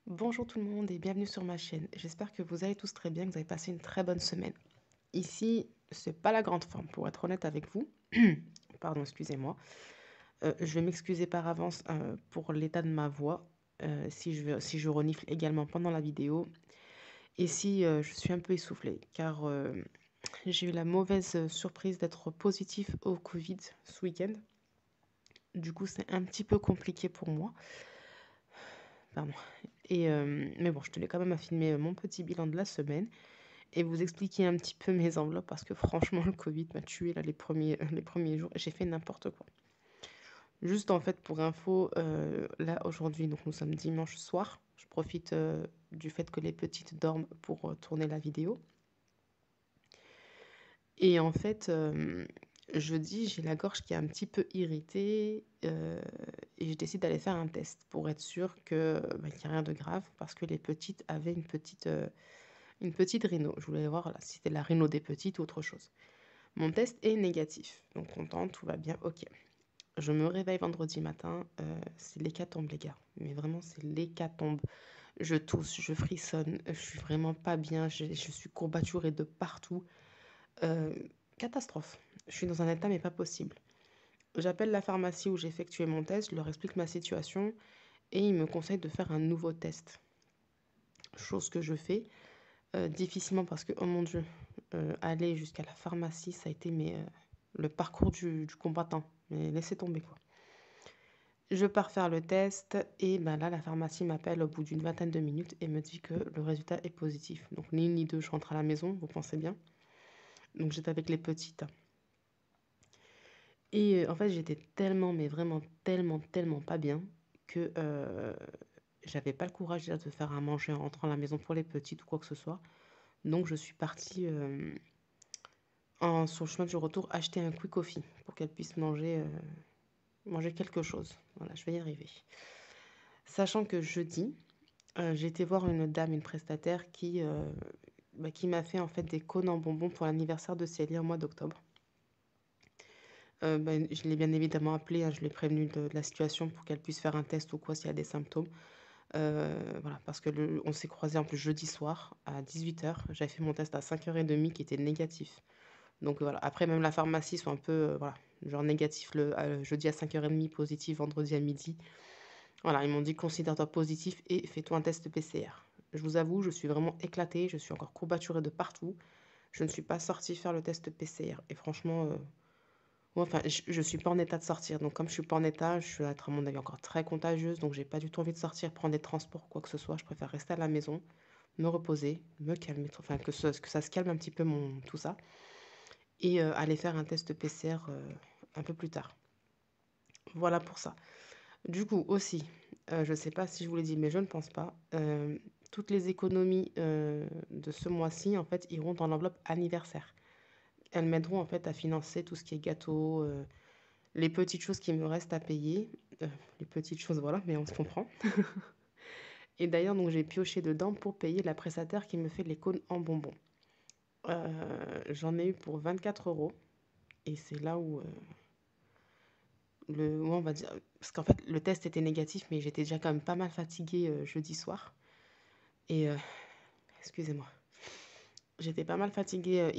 Bonjour tout le monde et bienvenue sur ma chaîne. J'espère que vous allez tous très bien, que vous avez passé une très bonne semaine. Ici, c'est pas la grande forme pour être honnête avec vous. Pardon, excusez-moi. Je vais m'excuser par avance pour l'état de ma voix, si je renifle également pendant la vidéo et si je suis un peu essoufflée, car j'ai eu la mauvaise surprise d'être positif au Covid ce week-end. Du coup, c'est un petit peu compliqué pour moi. Pardon. Mais bon, je tenais quand même à filmer mon petit bilan de la semaine et vous expliquer un petit peu mes enveloppes parce que franchement, le Covid m'a tué là les premiers jours. J'ai fait n'importe quoi. Juste en fait pour info, là aujourd'hui, donc nous sommes dimanche soir. Je profite du fait que les petites dorment pour tourner la vidéo. Et en fait, jeudi, j'ai la gorge qui est un petit peu irritée et je décide d'aller faire un test pour être sûre que, qu'il n'y a rien de grave parce que les petites avaient une petite rhino. Je voulais voir là, si c'était la rhino des petites ou autre chose. Mon test est négatif, donc contente, tout va bien, ok. Je me réveille vendredi matin, c'est l'hécatombe les gars, mais vraiment c'est l'hécatombe. Je tousse, je frissonne, je suis vraiment pas bien, je suis courbaturée de partout. Euh, Catastrophe. Je suis dans un état mais pas possible. J'appelle la pharmacie où j'ai effectué mon test, je leur explique ma situation et ils me conseillent de faire un nouveau test. Chose que je fais difficilement parce que, oh mon Dieu, aller jusqu'à la pharmacie, ça a été le parcours du combattant. Mais laissez tomber quoi. Je pars faire le test et ben là, la pharmacie m'appelle au bout d'une vingtaine de minutes et me dit que le résultat est positif. Donc ni une ni deux, je rentre à la maison, vous pensez bien. Donc j'étais avec les petites. Et en fait, j'étais tellement, mais vraiment tellement pas bien que j'avais pas le courage déjà de faire à manger en rentrant à la maison pour les petites ou quoi que ce soit. Donc je suis partie sur le chemin du retour acheter un quick coffee pour qu'elle puisse manger quelque chose. Voilà, je vais y arriver. Sachant que jeudi, j'ai été voir une dame, une prestataire qui m'a fait en fait des cônes en bonbons pour l'anniversaire de Célie au mois d'octobre. Je l'ai bien évidemment appelée, hein, je l'ai prévenue de la situation pour qu'elle puisse faire un test ou quoi s'il y a des symptômes. Voilà, parce que on s'est croisés en plus jeudi soir à 18 h. J'avais fait mon test à 5 h 30 qui était négatif. Donc voilà, après même la pharmacie sont un peu, voilà, genre négatif jeudi à 5 h 30, positif vendredi à midi. Voilà, ils m'ont dit considère-toi positif et fais-toi un test PCR. Je vous avoue, je suis vraiment éclatée, je suis encore courbaturée de partout. Je ne suis pas sortie faire le test PCR. Et franchement, ouais, enfin, je suis pas en état de sortir. Donc comme je suis pas en état, je suis être à mon avis encore très contagieuse. Donc j'ai pas du tout envie de sortir, prendre des transports ou quoi que ce soit. Je préfère rester à la maison, me reposer, me calmer, enfin que ça se calme un petit peu tout ça et aller faire un test PCR un peu plus tard. Voilà pour ça. Du coup, aussi, je ne sais pas si je vous l'ai dit, mais je ne pense pas, toutes les économies de ce mois-ci, en fait, iront dans l'enveloppe anniversaire. Elles m'aideront, en fait, à financer tout ce qui est gâteau, les petites choses qui me restent à payer. Les petites choses, voilà, mais on se comprend. Et d'ailleurs, donc, j'ai pioché dedans pour payer la prestataire qui me fait les cônes en bonbons. J'en ai eu pour 24 euros. Et c'est là où ouais, on va dire, parce qu'en fait, le test était négatif, mais j'étais déjà quand même pas mal fatiguée jeudi soir. Et excusez-moi, j'étais pas mal fatiguée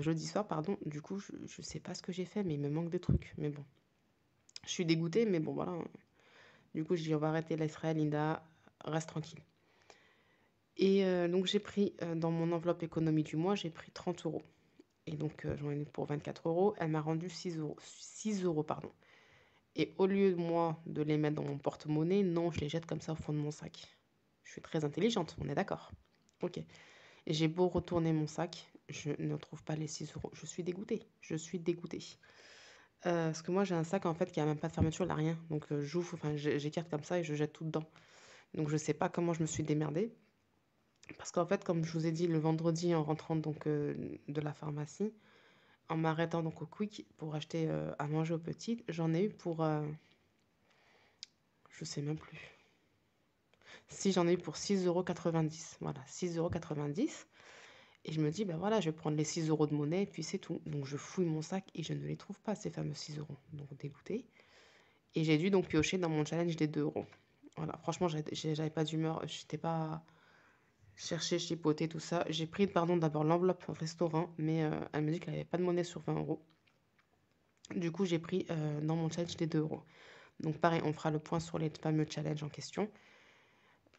jeudi soir, pardon. Du coup, je sais pas ce que j'ai fait, mais il me manque de trucs. Mais bon, je suis dégoûtée, mais bon, voilà. Du coup, je dis, on va arrêter l'Israël, Linda, reste tranquille. Et donc, j'ai pris dans mon enveloppe économie du mois, j'ai pris 30 euros. Et donc, j'en ai eu pour 24 euros. Elle m'a rendu 6 euros. 6 euros, pardon. Et au lieu de moi de les mettre dans mon porte-monnaie, non, je les jette comme ça au fond de mon sac. Je suis très intelligente, on est d'accord. Ok. J'ai beau retourner mon sac, je ne trouve pas les 6 euros. Je suis dégoûtée. Je suis dégoûtée. Parce que moi, j'ai un sac en fait qui a même pas de fermeture, il n'a rien. Donc j'ouvre, enfin j'écarte comme ça et je jette tout dedans. Donc je sais pas comment je me suis démerdée. Parce qu'en fait, comme je vous ai dit le vendredi en rentrant donc de la pharmacie, en m'arrêtant donc au Quick pour acheter à manger aux petites, j'en ai eu pour, je sais même plus. Si j'en ai eu pour 6,90 €. Voilà, 6,90 €. Et je me dis, ben voilà, je vais prendre les 6 euros de monnaie et puis c'est tout. Donc je fouille mon sac et je ne les trouve pas, ces fameux 6 euros. Donc dégoûté. Et j'ai dû donc piocher dans mon challenge des 2 euros. Voilà, franchement, j'avais pas d'humeur, j'étais pas chercher, chipoter, tout ça. J'ai pris, pardon, d'abord l'enveloppe restaurant, mais elle me dit qu'elle avait pas de monnaie sur 20 €. Du coup, j'ai pris dans mon challenge les 2 €. Donc pareil, on fera le point sur les fameux challenges en question.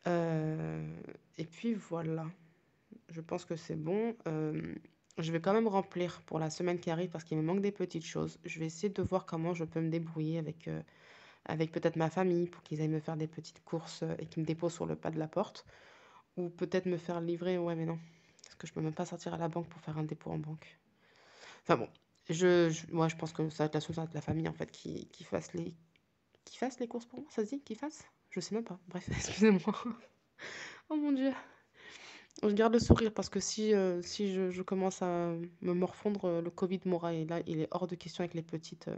Et puis voilà, je pense que c'est bon. Je vais quand même remplir pour la semaine qui arrive parce qu'il me manque des petites choses. Je vais essayer de voir comment je peux me débrouiller avec peut-être ma famille pour qu'ils aillent me faire des petites courses et qu'ils me déposent sur le pas de la porte. Ou peut-être me faire livrer, ouais, mais non. Parce que je peux même pas sortir à la banque pour faire un dépôt en banque. Enfin bon, moi je pense que ça va être la chose avec la famille en fait qui fasse les courses pour moi, ça se dit? Qui fasse? Je sais même pas. Bref, excusez-moi. Oh mon Dieu. Je garde le sourire parce que si je commence à me morfondre, le Covid m'aura et là, il est hors de question avec les petites,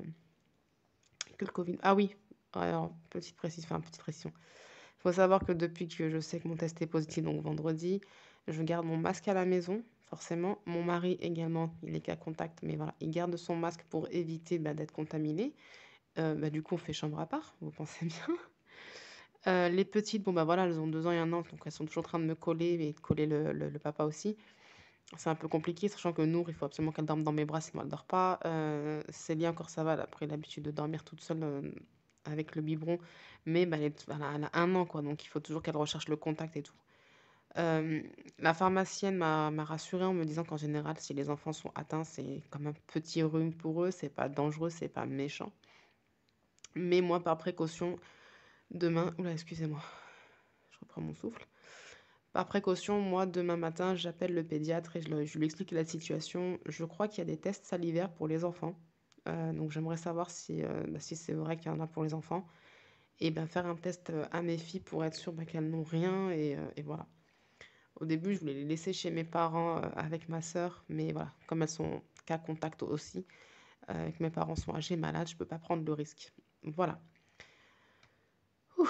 que le Covid. Ah oui, alors petite précision. Il faut savoir que depuis que je sais que mon test est positif, donc vendredi, je garde mon masque à la maison, forcément. Mon mari également, il est cas contact, mais voilà, il garde son masque pour éviter d'être contaminé. Du coup, on fait chambre à part, vous pensez bien. Les petites, bon bah voilà, elles ont 2 ans et 1 an, donc elles sont toujours en train de me coller et de coller le papa aussi. C'est un peu compliqué, sachant que Nour, il faut absolument qu'elle dorme dans mes bras, sinon elle dort pas. Célia, encore ça va, elle a pris l'habitude de dormir toute seule avec le biberon. Mais bah, elle a 1 an, quoi, donc il faut toujours qu'elle recherche le contact et tout. Euh, la pharmacienne m'a rassurée en me disant qu'en général, si les enfants sont atteints, c'est comme un petit rhume pour eux, c'est pas dangereux, c'est pas méchant. Mais moi, par précaution, demain, oula, excusez-moi, je reprends mon souffle. Par précaution, moi, demain matin, j'appelle le pédiatre et je lui explique la situation. Je crois qu'il y a des tests salivaires pour les enfants. Donc j'aimerais savoir si c'est vrai qu'il y en a pour les enfants. Et ben faire un test à mes filles pour être sûre qu'elles n'ont rien. Et voilà. Au début, je voulais les laisser chez mes parents avec ma sœur. Mais voilà, comme elles sont cas contact aussi, que mes parents sont âgés, malades, je ne peux pas prendre le risque. Voilà. Ouh.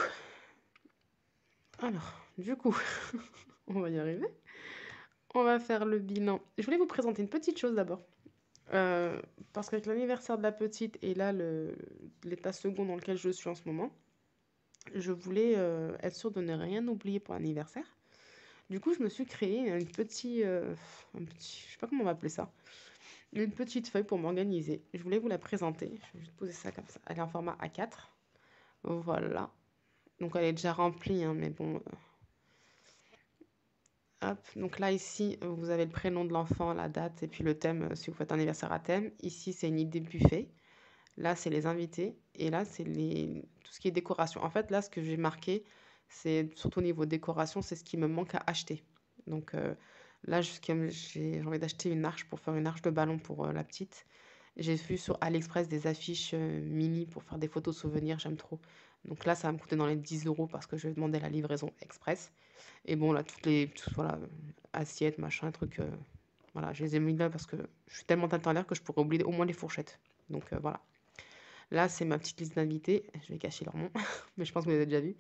Alors, du coup, on va y arriver. On va faire le bilan. Je voulais vous présenter une petite chose d'abord. Euh, Parce qu'avec l'anniversaire de la petite et là, l'état second dans lequel je suis en ce moment, je voulais être sûre de ne rien oublier pour l'anniversaire. Du coup, je me suis créé je sais pas comment on va appeler ça, une petite feuille pour m'organiser. Je voulais vous la présenter. Je vais juste poser ça comme ça. Elle est en format A4. Voilà. Donc elle est déjà remplie, hein, mais bon, hop, donc là ici, vous avez le prénom de l'enfant, la date et puis le thème si vous faites un anniversaire à thème. Ici, c'est une idée buffet. Là, c'est les invités et là, c'est tout ce qui est décoration. En fait, là, ce que j'ai marqué, c'est surtout au niveau décoration, c'est ce qui me manque à acheter. Donc là, j'ai envie d'acheter une arche pour faire une arche de ballon pour la petite. J'ai vu sur AliExpress des affiches mini pour faire des photos souvenirs, j'aime trop. Donc là, ça va me coûter dans les 10 € parce que je vais demander la livraison express. Et bon, là, voilà, assiettes, machin, trucs. Voilà, je les ai mis là parce que je suis tellement tête en l'air que je pourrais oublier au moins les fourchettes. Donc voilà. Là, c'est ma petite liste d'invités. Je vais cacher leur nom, mais je pense que vous avez déjà vu.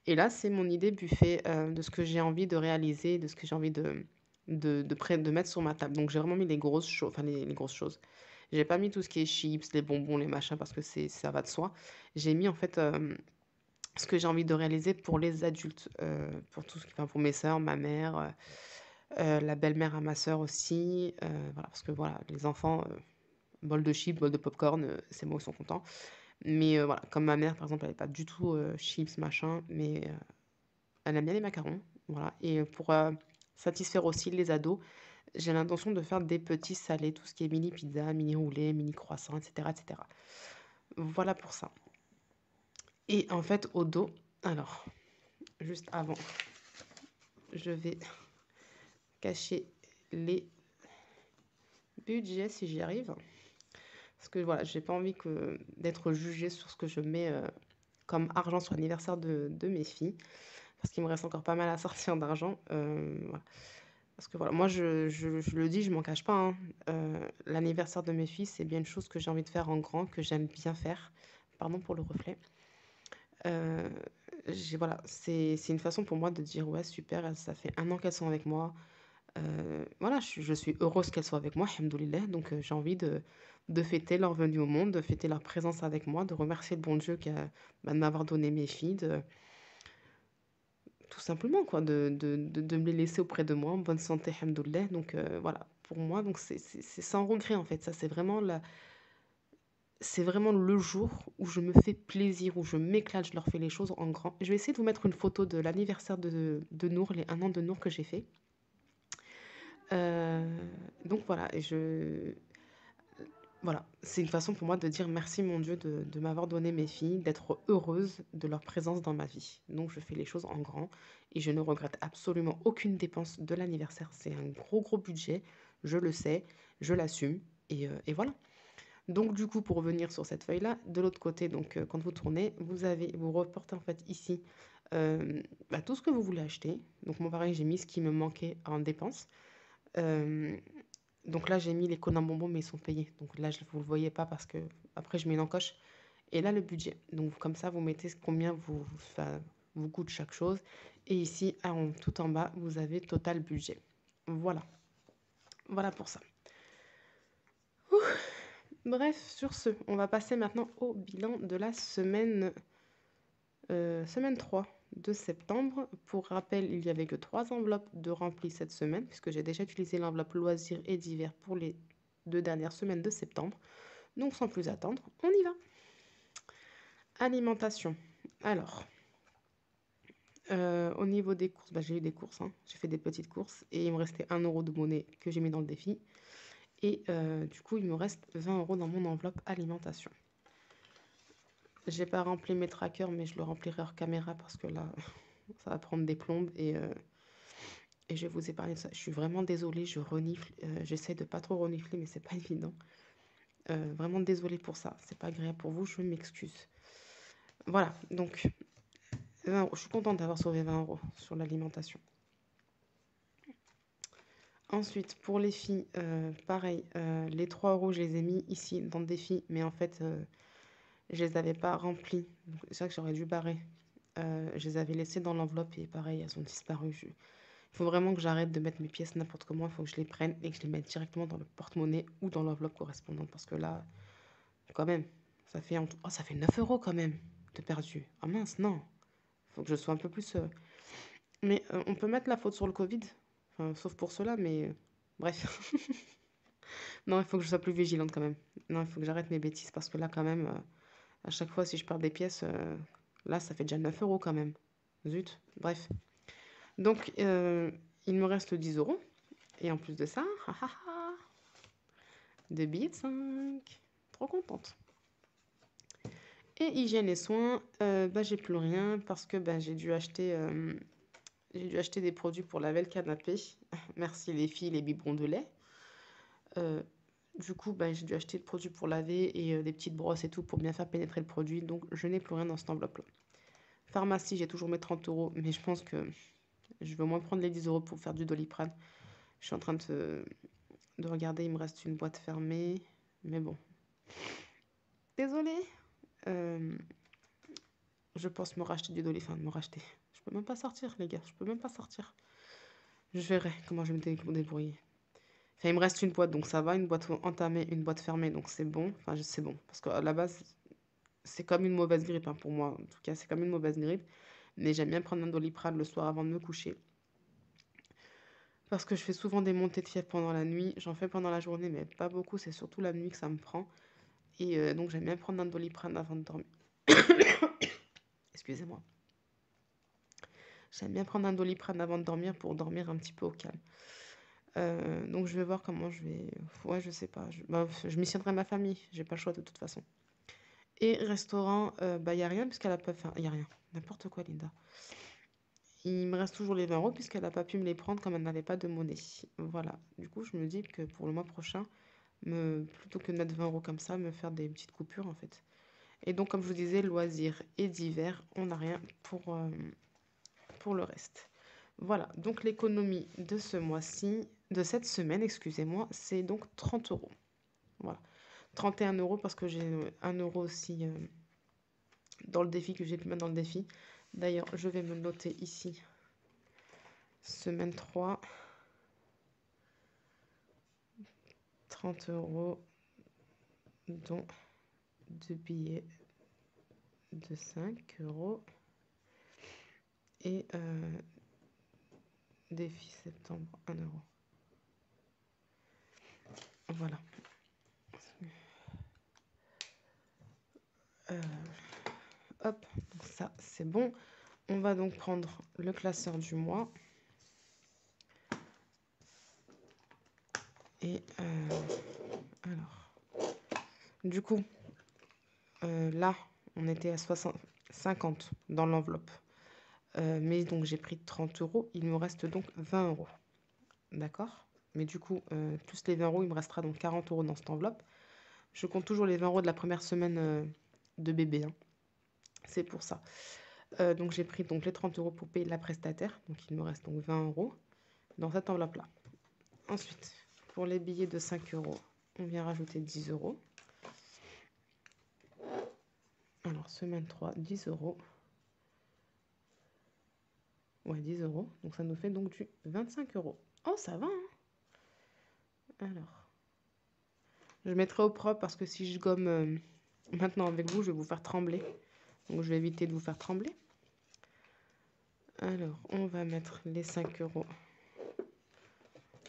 Et là, c'est mon idée buffet de ce que j'ai envie de réaliser, de ce que j'ai envie de mettre sur ma table. Donc, j'ai vraiment mis les grosses choses, enfin les grosses choses. J'ai pas mis tout ce qui est chips, les bonbons, les machins, parce que ça va de soi. J'ai mis en fait ce que j'ai envie de réaliser pour les adultes, enfin, pour mes sœurs, ma mère, la belle-mère à ma sœur aussi. Voilà, parce que voilà, les enfants, bol de chips, bol de popcorn, c'est bon, ils sont contents. Mais voilà, comme ma mère, par exemple, elle est pas du tout chips, machin, mais elle aime bien les macarons. Voilà. Et pour satisfaire aussi les ados, j'ai l'intention de faire des petits salés, tout ce qui est mini pizza, mini roulé, mini croissant, etc., etc. Voilà pour ça. Et en fait, au dos, alors, juste avant, je vais cacher les budgets si j'y arrive. Parce que voilà, j'ai pas envie d'être jugée sur ce que je mets comme argent sur l'anniversaire de mes filles. Parce qu'il me reste encore pas mal à sortir d'argent. Voilà. Parce que voilà, moi je le dis, je m'en cache pas, hein. L'anniversaire de mes filles, c'est bien une chose que j'ai envie de faire en grand, que j'aime bien faire. Pardon pour le reflet. Euh, voilà, c'est une façon pour moi de dire ouais, super, ça fait 1 an qu'elles sont avec moi. Voilà, je suis heureuse qu'elles soient avec moi, alhamdoulilah. Donc j'ai envie de fêter leur venue au monde, de fêter leur présence avec moi, de remercier le bon Dieu de m'avoir donné mes filles, tout simplement, quoi, de me les laisser auprès de moi en bonne santé, hamdoulilah. Donc voilà, pour moi, donc c'est sans regret en fait. Ça, c'est vraiment le jour où je me fais plaisir, où je m'éclate, je leur fais les choses en grand. Je vais essayer de vous mettre une photo de l'anniversaire de Nour, les 1 an de Nour que j'ai fait. Euh, donc voilà, voilà, c'est une façon pour moi de dire merci mon Dieu de m'avoir donné mes filles, d'être heureuse de leur présence dans ma vie. Donc je fais les choses en grand et je ne regrette absolument aucune dépense de l'anniversaire. C'est un gros gros budget, je le sais, je l'assume et voilà. Donc du coup, pour revenir sur cette feuille-là, de l'autre côté, donc quand vous tournez, vous reportez en fait ici tout ce que vous voulez acheter. Donc moi pareil, j'ai mis ce qui me manquait en dépenses. Euh, donc là, j'ai mis les codes en bonbons, mais ils sont payés. Donc là, vous ne le voyez pas parce que après, je mets une encoche. Et là, le budget. Donc comme ça, vous mettez combien vous coûte chaque chose. Et ici, tout en bas, vous avez total budget. Voilà. Voilà pour ça. Bref, sur ce, on va passer maintenant au bilan de la semaine 3 de septembre. Pour rappel, il n'y avait que 3 enveloppes de remplies cette semaine, puisque j'ai déjà utilisé l'enveloppe loisirs et divers pour les 2 dernières semaines de septembre. Donc sans plus attendre, on y va. Alimentation. Alors, au niveau des courses, j'ai eu des courses, hein. J'ai fait des petites courses et il me restait 1 euro de monnaie que j'ai mis dans le défi. Et du coup, il me reste 20 euros dans mon enveloppe alimentation. J'ai pas rempli mes trackers, mais je le remplirai hors caméra parce que là, ça va prendre des plombes et je vais vous épargner ça. Je suis vraiment désolée, je renifle. J'essaie de pas trop renifler, mais c'est pas évident. Vraiment désolée pour ça. C'est pas agréable pour vous, je m'excuse. Voilà, donc 20 euros. Je suis contente d'avoir sauvé 20 euros sur l'alimentation. Ensuite, pour les filles, pareil, les 3 euros, je les ai mis ici dans le défi, mais en fait, je les avais pas remplis. C'est ça que j'aurais dû barrer. Je les avais laissées dans l'enveloppe et pareil, elles ont disparu. Il faut vraiment que j'arrête de mettre mes pièces n'importe comment. Il faut que je les prenne et que je les mette directement dans le porte-monnaie ou dans l'enveloppe correspondante. Parce que là, quand même, ça fait 9 euros quand même de perdu. Ah mince, non. Il faut que je sois un peu plus... Mais on peut mettre la faute sur le Covid. Enfin, sauf pour cela, mais bref. Non, il faut que je sois plus vigilante quand même. Non, il faut que j'arrête mes bêtises parce que là, quand même, à chaque fois, si je perds des pièces, là, ça fait déjà 9 euros quand même. Zut, bref. Donc, il me reste 10 euros. Et en plus de ça, deux billets de 5. Trop contente. Et hygiène et soins, j'ai plus rien parce que j'ai dû acheter des produits pour laver le canapé. Merci les filles, les biberons de lait. Euh, du coup, j'ai dû acheter des produits pour laver et des petites brosses et tout pour bien faire pénétrer le produit. Donc, je n'ai plus rien dans cette enveloppe-là. Pharmacie, j'ai toujours mes 30 euros, mais je pense que je vais au moins prendre les 10 euros pour faire du Doliprane. Je suis en train de regarder, il me reste une boîte fermée. Mais bon. Désolée. Euh, je pense me racheter du Doliprane, me racheter. Je peux même pas sortir, les gars. Je peux même pas sortir. Je verrai comment je vais me débrouiller. Enfin, il me reste une boîte, donc ça va. Une boîte entamée, une boîte fermée, donc c'est bon. Enfin, c'est bon. Parce qu'à la base, c'est comme une mauvaise grippe, hein, pour moi. En tout cas, c'est comme une mauvaise grippe. Mais j'aime bien prendre un Doliprane le soir avant de me coucher. Parce que je fais souvent des montées de fièvre pendant la nuit. J'en fais pendant la journée, mais pas beaucoup. C'est surtout la nuit que ça me prend. Et donc, j'aime bien prendre un Doliprane avant de dormir. Excusez-moi. J'aime bien prendre un Doliprane avant de dormir pour dormir un petit peu au calme. Donc, je vais voir comment je vais. Ouais, je sais pas. Je m'y tiendrai à ma famille. J'ai pas le choix de toute façon. Et restaurant, y a rien puisqu'elle a pas fait. Y a rien. N'importe quoi, Linda. Il me reste toujours les 20 euros puisqu'elle n'a pas pu me les prendre comme elle n'avait pas de monnaie. Voilà. Du coup, je me dis que pour le mois prochain, plutôt que de mettre 20 euros comme ça, me faire des petites coupures en fait. Et donc, comme je vous disais, loisirs et divers, on n'a rien pour le reste. Voilà. Donc, l'économie de ce mois-ci, de cette semaine, excusez-moi, c'est donc 30 euros. Voilà. 31 euros parce que j'ai 1 euro aussi dans le défi que j'ai pu mettre dans le défi. D'ailleurs, je vais me noter ici. Semaine 3. 30 euros, dont 2 billets de 5 euros Et défi septembre, 1 euro. Voilà. Hop, donc ça c'est bon. On va donc prendre le classeur du mois. Et alors, du coup, là, on était à 50 dans l'enveloppe. Mais donc j'ai pris 30 euros. Il me reste donc 20 euros. D'accord? Mais du coup, plus les 20 euros, il me restera donc 40 euros dans cette enveloppe. Je compte toujours les 20 euros de la première semaine de bébé. Hein. C'est pour ça. Donc j'ai pris donc les 30 euros pour payer la prestataire. Donc il me reste donc 20 euros dans cette enveloppe-là. Ensuite, pour les billets de 5 euros, on vient rajouter 10 euros. Alors, semaine 3, 10 euros. Ouais, 10 euros. Donc ça nous fait donc du 25 euros. Oh, ça va, hein? Alors, je mettrai au propre parce que si je gomme maintenant avec vous, je vais vous faire trembler. Donc je vais éviter de vous faire trembler. Alors, on va mettre les 5 euros.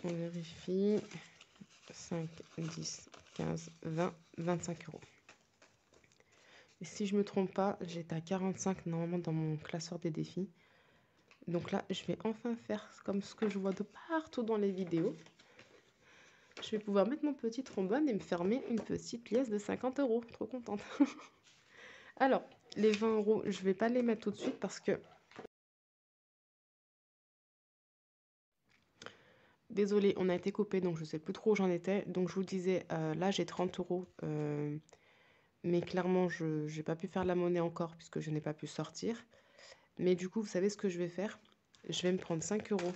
On vérifie. 5, 10, 15, 20, 25 euros. Et si je ne me trompe pas, j'étais à 45 normalement dans mon classeur des défis. Donc là, je vais enfin faire comme ce que je vois de partout dans les vidéos. Je vais pouvoir mettre mon petit trombone et me fermer une petite pièce de 50 euros. Trop contente. Alors, les 20 euros, je ne vais pas les mettre tout de suite parce que... Désolée, on a été coupé, donc je ne sais plus trop où j'en étais. Donc je vous disais, là j'ai 30 euros. Mais clairement, je n'ai pas pu faire la monnaie encore puisque je n'ai pas pu sortir. Mais du coup, vous savez ce que je vais faire? Je vais me prendre 5 euros.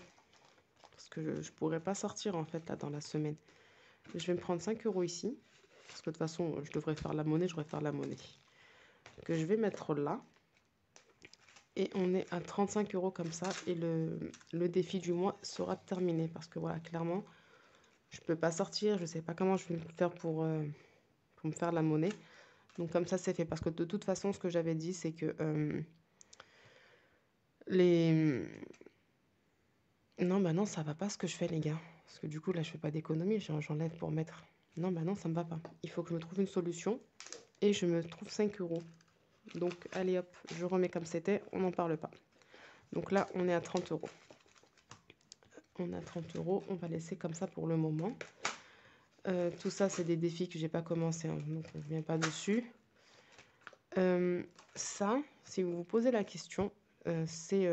Parce que je ne pourrais pas sortir en fait là dans la semaine. Je vais me prendre 5 euros ici. Parce que de toute façon, je devrais faire la monnaie, je devrais faire la monnaie. Que je vais mettre là. Et on est à 35 euros comme ça. Et le défi du mois sera terminé. Parce que voilà, clairement, je ne peux pas sortir. Je ne sais pas comment je vais faire pour me faire la monnaie. Donc comme ça, c'est fait. Parce que de toute façon, ce que j'avais dit, c'est que Non, bah non, ça va pas ce que je fais, les gars. Parce que du coup, là, je fais pas d'économie. J'enlève pour mettre. Non, bah non, ça me va pas. Il faut que je me trouve une solution. Et je me trouve 5 euros. Donc, allez hop, je remets comme c'était. On n'en parle pas. Donc là, on est à 30 euros. On a 30 euros. On va laisser comme ça pour le moment. Tout ça, c'est des défis que j'ai pas commencé. Hein, donc, on ne vient pas dessus. Ça, si vous vous posez la question, c'est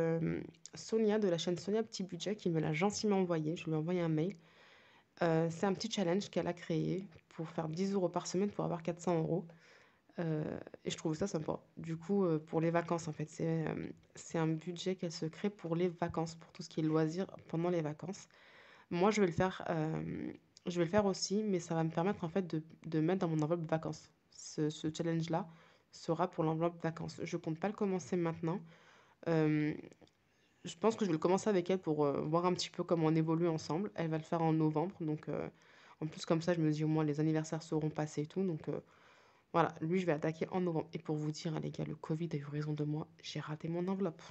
Sonia de la chaîne Sonia Petit Budget qui me l'a gentiment envoyé. Je lui ai envoyé un mail. C'est un petit challenge qu'elle a créé pour faire 10 euros par semaine pour avoir 400 euros. Et je trouve ça sympa. Du coup, pour les vacances, en fait, c'est un budget qu'elle se crée pour les vacances, pour tout ce qui est loisirs pendant les vacances. Moi, je vais le faire aussi, mais ça va me permettre en fait de mettre dans mon enveloppe vacances. Ce challenge-là sera pour l'enveloppe vacances. Je compte pas le commencer maintenant. Euh, je pense que je vais le commencer avec elle pour voir un petit peu comment on évolue ensemble. Elle va le faire en novembre, donc en plus comme ça, je me dis au moins les anniversaires seront passés et tout. Donc voilà, lui, je vais attaquer en novembre. Et pour vous dire, hein, les gars, le Covid a eu raison de moi. J'ai raté mon enveloppe.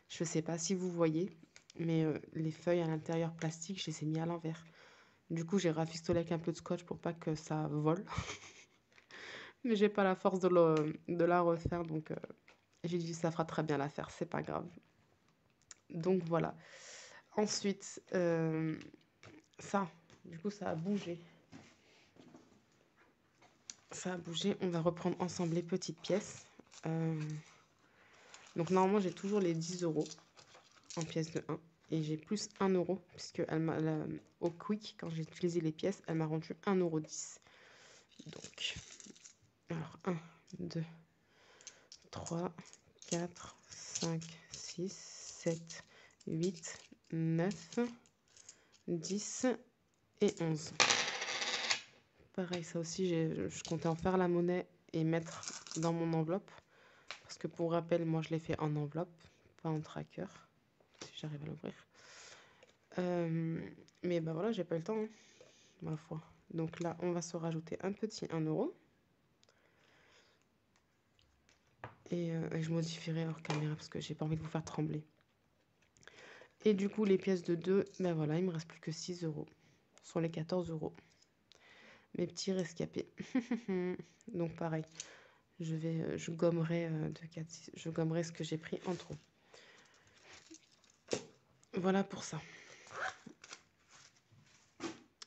Je sais pas si vous voyez, mais les feuilles à l'intérieur plastique, je les ai mis à l'envers. Du coup, j'ai rafistolé avec un peu de scotch pour pas que ça vole. Mais j'ai pas la force de la refaire, donc j'ai dit ça fera très bien l'affaire, c'est pas grave. Donc voilà. Ensuite, ça, du coup, ça a bougé. Ça a bougé. On va reprendre ensemble les petites pièces. Donc normalement, j'ai toujours les 10 euros en pièces de 1. Et j'ai plus 1 euro, puisque au Quick, quand j'ai utilisé les pièces, elle m'a rendu 1,10 €. Donc, alors 1, 2, 3, 4, 5, 6, 7, 8, 9, 10 et 11. Pareil, ça aussi, je comptais en faire la monnaie et mettre dans mon enveloppe. Parce que pour rappel, moi, je l'ai fait en enveloppe, pas en tracker. Si j'arrive à l'ouvrir. Mais ben voilà, j'ai pas eu le temps, hein, ma foi. Donc là, on va se rajouter un petit 1 euro. Et je modifierai hors caméra parce que j'ai pas envie de vous faire trembler. Et du coup, les pièces de 2, ben voilà, il me reste plus que 6 euros sur les 14 euros. Mes petits rescapés. Donc pareil, je gommerai de 4, 6, je gommerai ce que j'ai pris en trop. Voilà pour ça.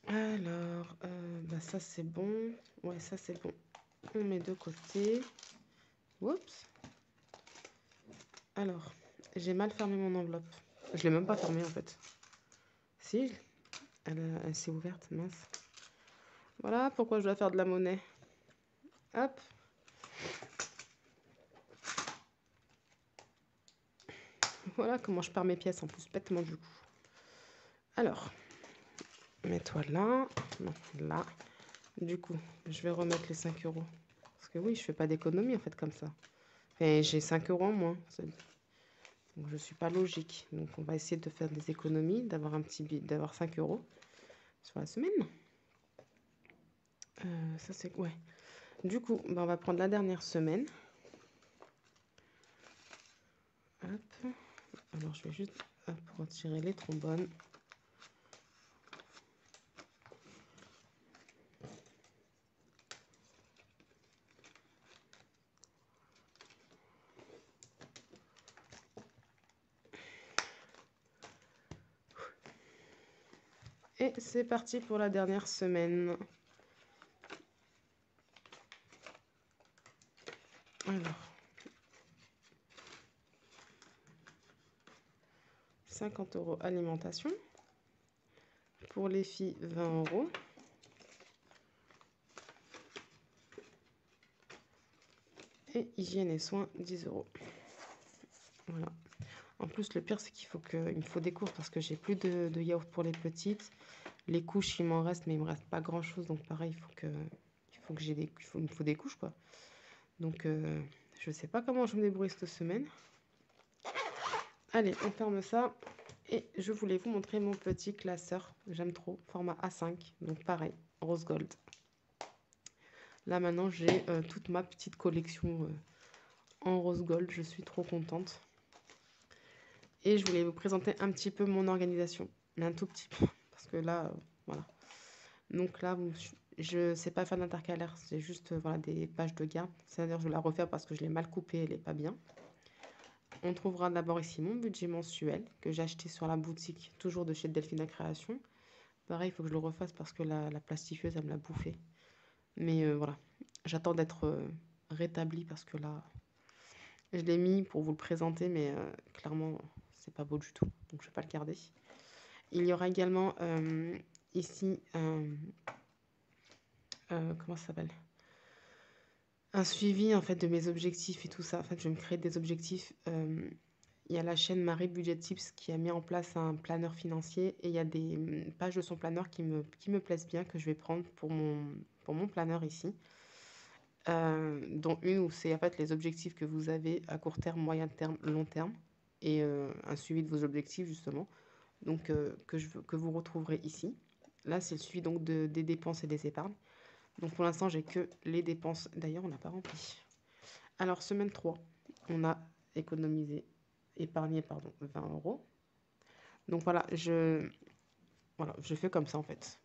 Alors, bah ça c'est bon. Ouais, ça c'est bon. On met de côté. Oups. Alors, j'ai mal fermé mon enveloppe. Je l'ai même pas fermée en fait. Si, elle s'est ouverte, mince. Voilà pourquoi je dois faire de la monnaie. Hop. Voilà comment je perds mes pièces en plus, bêtement du coup. Alors, mets-toi là. Non, là. Du coup, je vais remettre les 5 euros. Parce que oui, je fais pas d'économie en fait comme ça. Et j'ai 5 euros en moins. Donc je suis pas logique. Donc on va essayer de faire des économies, d'avoir un petit billet, d'avoir 5 euros sur la semaine. Ça c'est ouais. Du coup, bah, on va prendre la dernière semaine. Hop. Alors je vais juste retirer les trombones. Et c'est parti pour la dernière semaine. Alors, 50 euros alimentation. Pour les filles, 20 euros. Et hygiène et soins, 10 euros. Voilà. En plus, le pire, c'est qu'il me faut des courses parce que j'ai plus de yaourt pour les petites. Les couches, il m'en reste, mais il me reste pas grand chose. Donc, pareil, il me faut des couches, quoi. Donc, je sais pas comment je me débrouille cette semaine. Allez, on ferme ça. Et je voulais vous montrer mon petit classeur. J'aime trop. Format A5. Donc, pareil, rose gold. Là, maintenant, j'ai toute ma petite collection en rose gold. Je suis trop contente. Et je voulais vous présenter un petit peu mon organisation. Mais un tout petit peu. Parce que là, voilà. Donc là, je ne sais pas faire d'intercalaire. C'est juste voilà, des pages de garde. C'est-à-dire je vais la refaire parce que je l'ai mal coupée. Elle n'est pas bien. On trouvera d'abord ici mon budget mensuel que j'ai acheté sur la boutique, toujours de chez Delphine Création. Pareil, il faut que je le refasse parce que la plastifieuse, elle me l'a bouffé. Mais voilà, j'attends d'être rétablie parce que là, je l'ai mis pour vous le présenter, mais clairement, c'est pas beau du tout. Donc, je vais pas le garder. Il y aura également ici comment ça s'appelle, un suivi en fait de mes objectifs et tout ça. En fait, je vais me créer des objectifs. Il y a la chaîne Marie Budget Tips qui a mis en place un planeur financier et il y a des pages de son planeur qui me plaisent bien, que je vais prendre pour mon planeur ici. Dont une où c'est en fait les objectifs que vous avez à court terme, moyen terme, long terme et un suivi de vos objectifs justement. Donc que vous retrouverez ici. Là, c'est le suivi donc des dépenses et des épargnes. Donc pour l'instant, j'ai que les dépenses. D'ailleurs, on n'a pas rempli. Alors, semaine 3, on a épargné, 20 euros. Donc voilà, je fais comme ça en fait.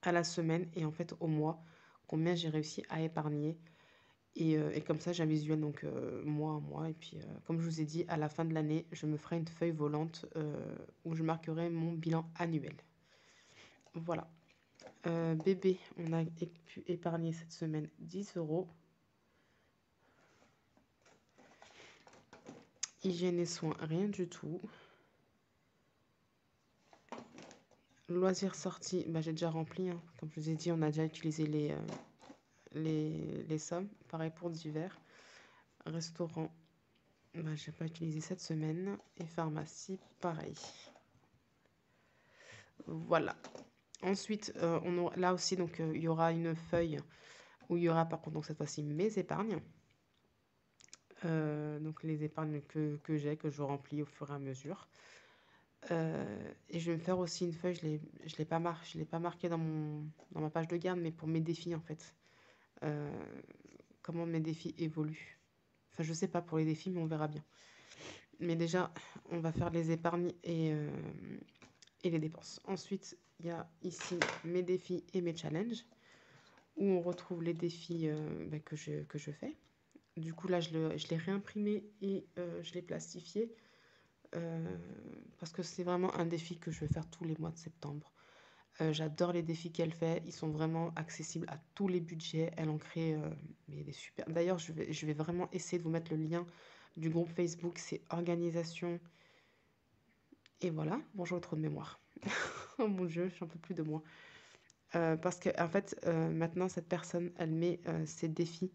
À la semaine et en fait au mois, combien j'ai réussi à épargner. Et comme ça, j'ai un visuel, donc mois à mois. Et puis, comme je vous ai dit, à la fin de l'année, je me ferai une feuille volante où je marquerai mon bilan annuel. Voilà. Bébé, on a pu épargner cette semaine 10 euros. Hygiène et soins, rien du tout. Loisirs sortis, bah, j'ai déjà rempli. Hein. Comme je vous ai dit, on a déjà utilisé les sommes. Pareil pour divers. Restaurant, bah, je n'ai pas utilisé cette semaine. Et pharmacie, pareil. Voilà. Ensuite, là aussi, donc il y aura une feuille où il y aura par contre donc, cette fois-ci mes épargnes. Donc les épargnes que je remplis au fur et à mesure. Et je vais me faire aussi une feuille, je l'ai pas marqué dans ma page de garde, mais pour mes défis en fait. Comment mes défis évoluent. Enfin, je sais pas pour les défis, mais on verra bien. Mais déjà, on va faire les épargnes et les dépenses. Ensuite, il y a ici mes défis et mes challenges, où on retrouve les défis que je fais. Du coup, là, je l'ai réimprimé et je l'ai plastifié parce que c'est vraiment un défi que je vais faire tous les mois de septembre. J'adore les défis qu'elle fait. Ils sont vraiment accessibles à tous les budgets. Elle en crée mais des super. D'ailleurs, je vais vraiment essayer de vous mettre le lien du groupe Facebook. C'est organisation. Et voilà. Bonjour, trop de mémoire. Oh mon Dieu, j'en peux plus de moi. Parce que en fait, maintenant, cette personne, elle met ses défis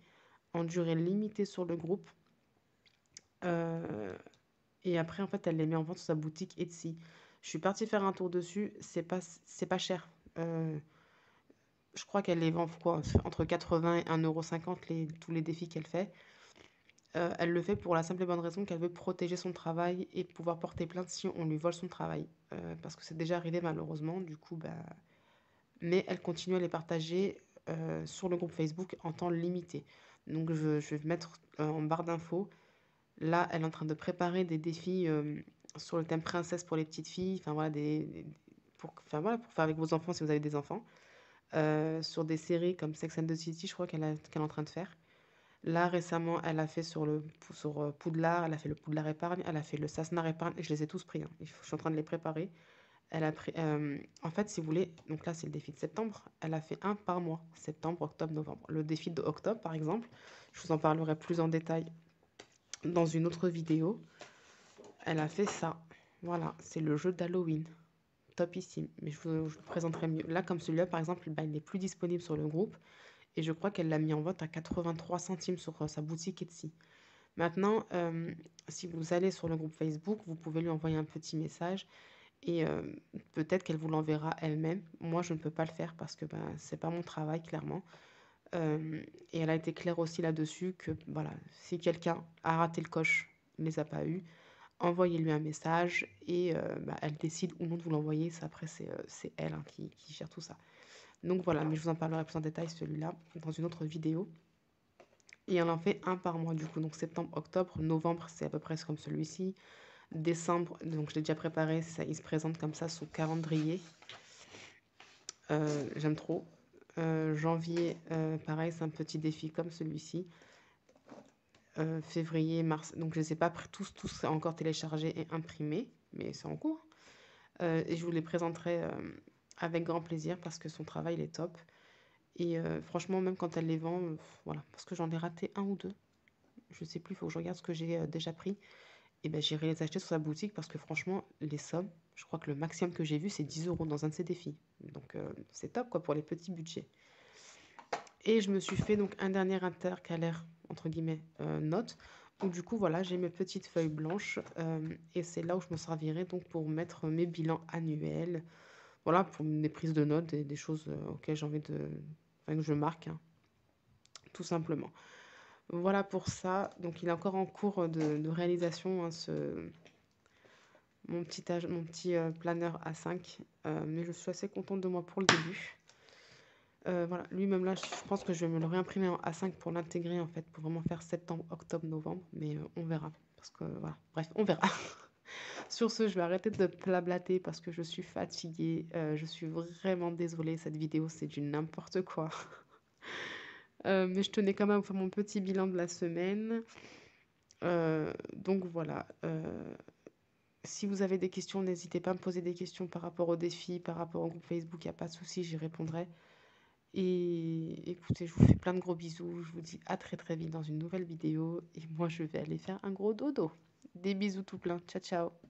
en durée limitée sur le groupe. Euh, et après, en fait, elle les met en vente sur sa boutique Etsy. Je suis partie faire un tour dessus. C'est pas cher. Je crois qu'elle les vend quoi, entre 80 et 1,50 € tous les défis qu'elle fait. Elle le fait pour la simple et bonne raison qu'elle veut protéger son travail et pouvoir porter plainte si on lui vole son travail. Parce que c'est déjà arrivé malheureusement, du coup, bah... Mais elle continue à les partager sur le groupe Facebook en temps limité. Donc je vais mettre en barre d'infos. Là, elle est en train de préparer des défis sur le thème princesse pour les petites filles. Enfin voilà, enfin, voilà, pour faire avec vos enfants si vous avez des enfants. Sur des séries comme Sex and the City, je crois qu'elle est en train de faire. Là, récemment, elle a fait sur Poudlard, elle a fait le Poudlard épargne, elle a fait le Sassenard épargne, et je les ai tous pris, hein. Je suis en train de les préparer. Elle a pris, en fait, si vous voulez, donc là, c'est le défi de septembre. Elle a fait un par mois, septembre, octobre, novembre. Le défi d'octobre, par exemple, je vous en parlerai plus en détail dans une autre vidéo. Elle a fait ça. Voilà, c'est le jeu d'Halloween. Topissime. Mais je vous le présenterai mieux. Là, comme celui-là, par exemple, bah, il n'est plus disponible sur le groupe. Et je crois qu'elle l'a mis en vente à 83 centimes sur sa boutique Etsy. Maintenant, si vous allez sur le groupe Facebook, vous pouvez lui envoyer un petit message et peut-être qu'elle vous l'enverra elle-même. Moi, je ne peux pas le faire parce que ben, c'est pas mon travail, clairement. Et elle a été claire aussi là-dessus que voilà, si quelqu'un a raté le coche, il ne les a pas eus, envoyez-lui un message et bah, elle décide ou non de vous l'envoyer. Ça, après, c'est elle hein, qui gère tout ça. Donc voilà, mais je vous en parlerai plus en détail celui-là dans une autre vidéo. Et elle en fait un par mois du coup, donc septembre, octobre, novembre, c'est à peu près comme celui-ci. Décembre, donc je l'ai déjà préparé, ça, il se présente comme ça sous calendrier. J'aime trop. Janvier, pareil, c'est un petit défi comme celui-ci. Février, mars, donc je ne les ai pas tous encore téléchargés et imprimés, mais c'est en cours. Et je vous les présenterai avec grand plaisir parce que son travail il est top. Et franchement, même quand elle les vend, voilà, parce que j'en ai raté un ou deux. Je sais plus, il faut que je regarde ce que j'ai déjà pris. Et ben j'irai les acheter sur sa boutique parce que franchement, les sommes, je crois que le maximum que j'ai vu, c'est 10 € dans un de ses défis. Donc c'est top quoi pour les petits budgets. Et je me suis fait donc un dernier intercalaire, entre guillemets, notes, où du coup, voilà, j'ai mes petites feuilles blanches et c'est là où je me servirai donc pour mettre mes bilans annuels, voilà, pour mes prises de notes et des choses auxquelles j'ai envie enfin, que je marque, hein, tout simplement. Voilà pour ça. Donc, il est encore en cours de réalisation, hein, mon petit planeur A5. Mais je suis assez contente de moi pour le début. Voilà, lui-même là, je pense que je vais me le réimprimer en A5 pour l'intégrer en fait, pour vraiment faire septembre, octobre, novembre. Mais on verra. Parce que voilà, bref, on verra. Sur ce, je vais arrêter de blablater parce que je suis fatiguée. Je suis vraiment désolée. Cette vidéo, c'est du n'importe quoi. Mais je tenais quand même à faire mon petit bilan de la semaine. Donc voilà. Si vous avez des questions, n'hésitez pas à me poser des questions par rapport au défi, par rapport au groupe Facebook. Il n'y a pas de souci, j'y répondrai. Et écoutez, je vous fais plein de gros bisous. Je vous dis à très très vite dans une nouvelle vidéo. Et moi, je vais aller faire un gros dodo. Des bisous tout plein. Ciao, ciao.